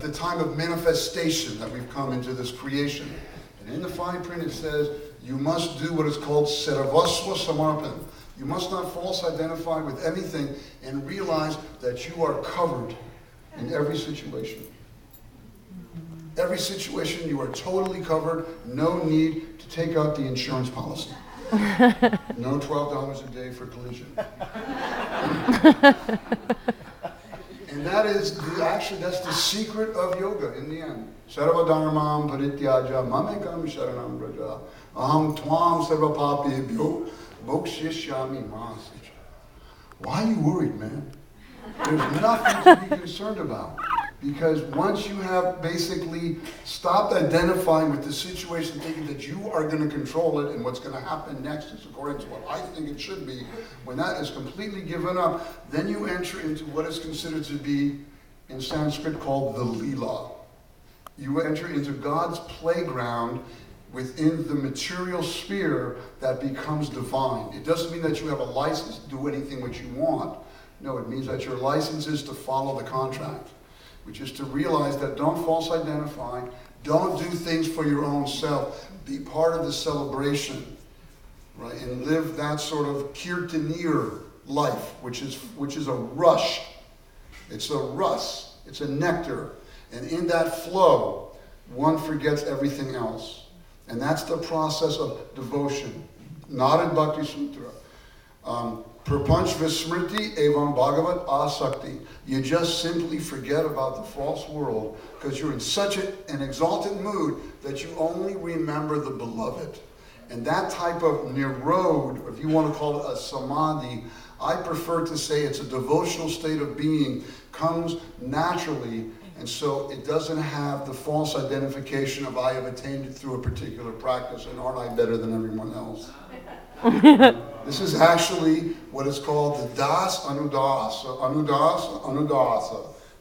the time of manifestation that we've come into this creation. And in the fine print it says, you must do what is called Sarvasva Samarpan. You must not false identify with anything and realize that you are covered in every situation. Every situation you are totally covered, no need to take out the insurance policy. No $12 a day for collision. And that is, that's the secret of yoga in the end. Sarva dharmam parityaja mamekam sharanam braja aham tvam sarva papebhyo mokshishyami mahasija. Why are you worried, man? There's nothing to be concerned about. Because once you have basically stopped identifying with the situation, thinking that you are going to control it and what's going to happen next is according to what I think it should be, when that is completely given up, then you enter into what is considered to be, in Sanskrit, called the Leela. You enter into God's playground within the material sphere that becomes divine. It doesn't mean that you have a license to do anything what you want. No, it means that your license is to follow the contract, which is to realize that don't false identify, don't do things for your own self, be part of the celebration, right? And live that sort of kirtanir life, which is a rush. It's a rus, it's a nectar. And in that flow, one forgets everything else. And that's the process of devotion, not in Bhakti Sutra. Prapanch Vismriti Evam Bhagavat Asakti. You just simply forget about the false world because you're in such an exalted mood that you only remember the beloved. And that type of nirod, if you want to call it a samadhi, I prefer to say it's a devotional state of being, comes naturally, and so it doesn't have the false identification of I have attained it through a particular practice and aren't I better than everyone else. This is actually what is called the Das Anudasa.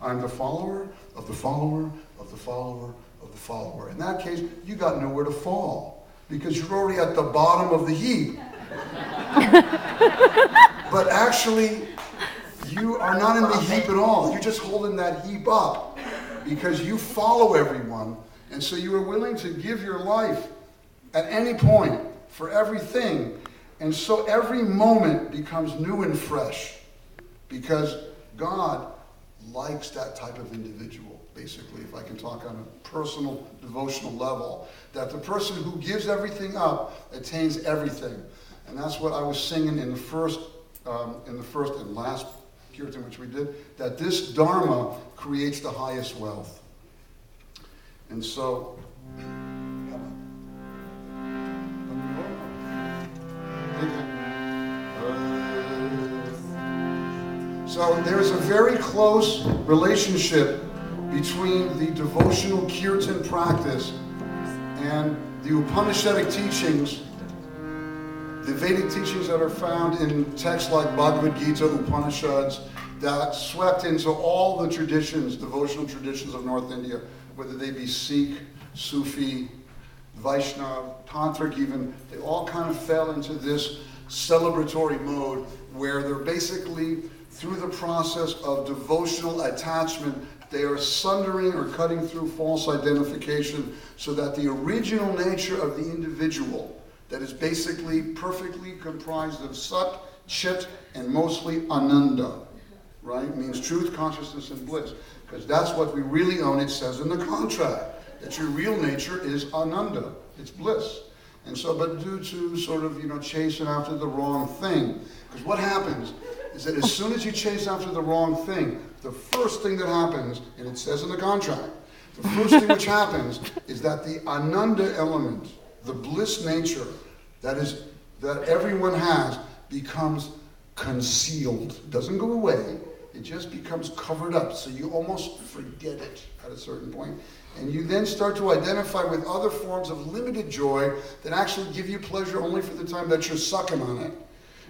I'm the follower of the follower of the follower of the follower. In that case, you got nowhere to fall because you're already at the bottom of the heap. But actually, you are not in the heap at all. You're just holding that heap up because you follow everyone. And so you are willing to give your life at any point for everything. And so every moment becomes new and fresh because God likes that type of individual, basically, if I can talk on a personal, devotional level, that the person who gives everything up attains everything. And that's what I was singing in the first and last kirtan which we did, that this Dharma creates the highest wealth. And so, so there's a very close relationship between the devotional kirtan practice and the Upanishadic teachings, the Vedic teachings that are found in texts like Bhagavad Gita, Upanishads, that swept into all the traditions, devotional traditions of North India, whether they be Sikh, Sufi, Vaishnava, Tantric even, they all kind of fell into this celebratory mode where they're basically, through the process of devotional attachment, they are sundering or cutting through false identification so that the original nature of the individual, that is basically perfectly comprised of Sat, Chit, and mostly Ananda, right? Means truth, consciousness, and bliss. Because that's what we really own. It says in the contract that your real nature is Ananda. It's bliss. And so, but due to sort of, chasing after the wrong thing, because what happens is that as soon as you chase after the wrong thing, the first thing that happens, and it says in the contract, the first thing which happens is that the Ananda element, the bliss nature that everyone has, becomes concealed. It doesn't go away. It just becomes covered up. So you almost forget it at a certain point. And you then start to identify with other forms of limited joy that actually give you pleasure only for the time that you're sucking on it.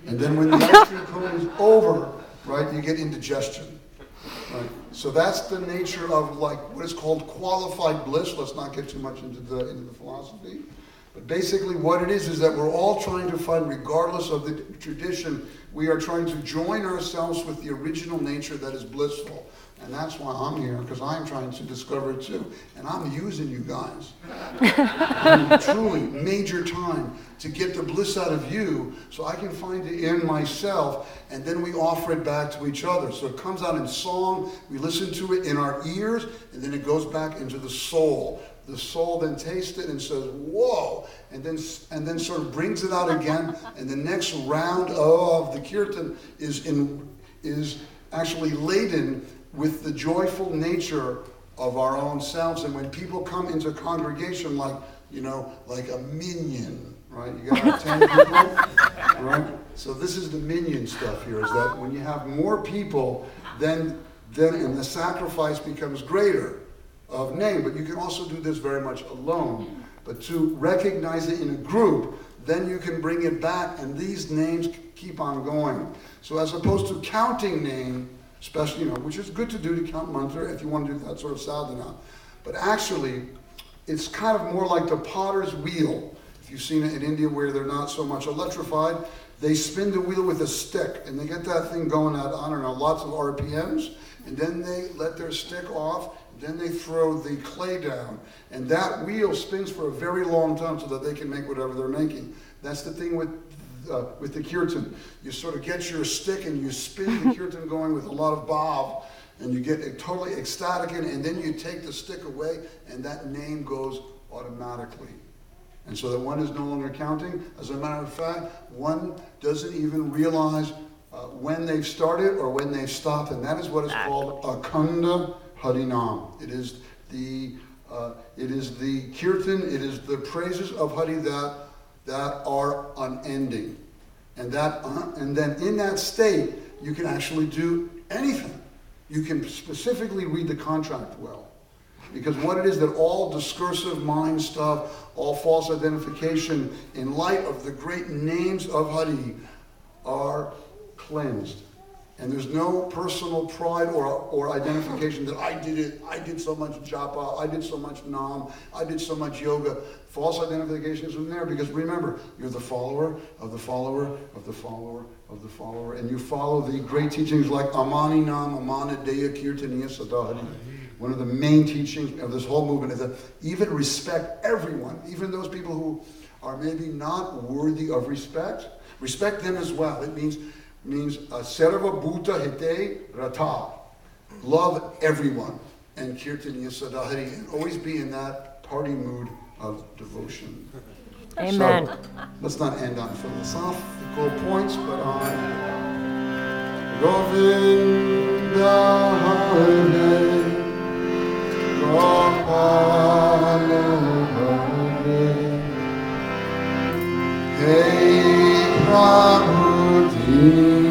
And then when the ice cream cone is over, right, you get indigestion. Right? So that's the nature of what is called qualified bliss. Let's not get too much into the philosophy. But basically what it is that we're all trying to find, regardless of the tradition, we are trying to join ourselves with the original nature that is blissful. And that's why I'm here, because I'm trying to discover it too. And I'm using you guys. Truly, major time to get the bliss out of you so I can find it in myself, and then we offer it back to each other. So it comes out in song, we listen to it in our ears, and then it goes back into the soul. The soul then tastes it and says, whoa, and then sort of brings it out again, and the next round of the kirtan is actually laden with the joyful nature of our own selves. And when people come into congregation like a minion, right? You got 10 people, right? So this is the minion stuff here, is that when you have more people, then and the sacrifice becomes greater of name. But you can also do this very much alone. But to recognize it in a group, then you can bring it back, and these names keep on going. So as opposed to counting name, especially, which is good to do to count mantra if you want to do that sort of sadhana. But actually, it's kind of more like the potter's wheel. If you've seen it in India where they're not so much electrified, they spin the wheel with a stick, and they get that thing going at, lots of RPMs, and then they let their stick off, then they throw the clay down, and that wheel spins for a very long time so that they can make whatever they're making. That's the thing with the kirtan. You sort of get your stick and you spin the kirtan going with a lot of bhav, and you get it totally ecstatic, and then you take the stick away, and that name goes automatically. And so that one is no longer counting. As a matter of fact, one doesn't even realize when they've started or when they've stopped, and that is what is called Akhanda Harinam. It is the kirtan, it is the praises of Hari that are unending. And then in that state, you can actually do anything. You can specifically read the contract well. Because what it is that all discursive mind stuff, all false identification, in light of the great names of Hari, are cleansed. And there's no personal pride or identification that I did it, I did so much japa, I did so much nam, I did so much yoga. False identification is in there, because remember, you're the follower of the follower of the follower of the follower, and you follow the great teachings like Amani Nam, Amana Deya Kirtaniya Sadhari. One of the main teachings of this whole movement is that even respect everyone, even those people who are maybe not worthy of respect. Respect them as well. It means Sarva Bhuta Hite Rata. Love everyone. And Kirtaniya Sadhari. And always be in that party mood of devotion. Amen. So, let's not end on philosophical points, but on Govinda Hare, Gopala Hare, Hey Prabhuji.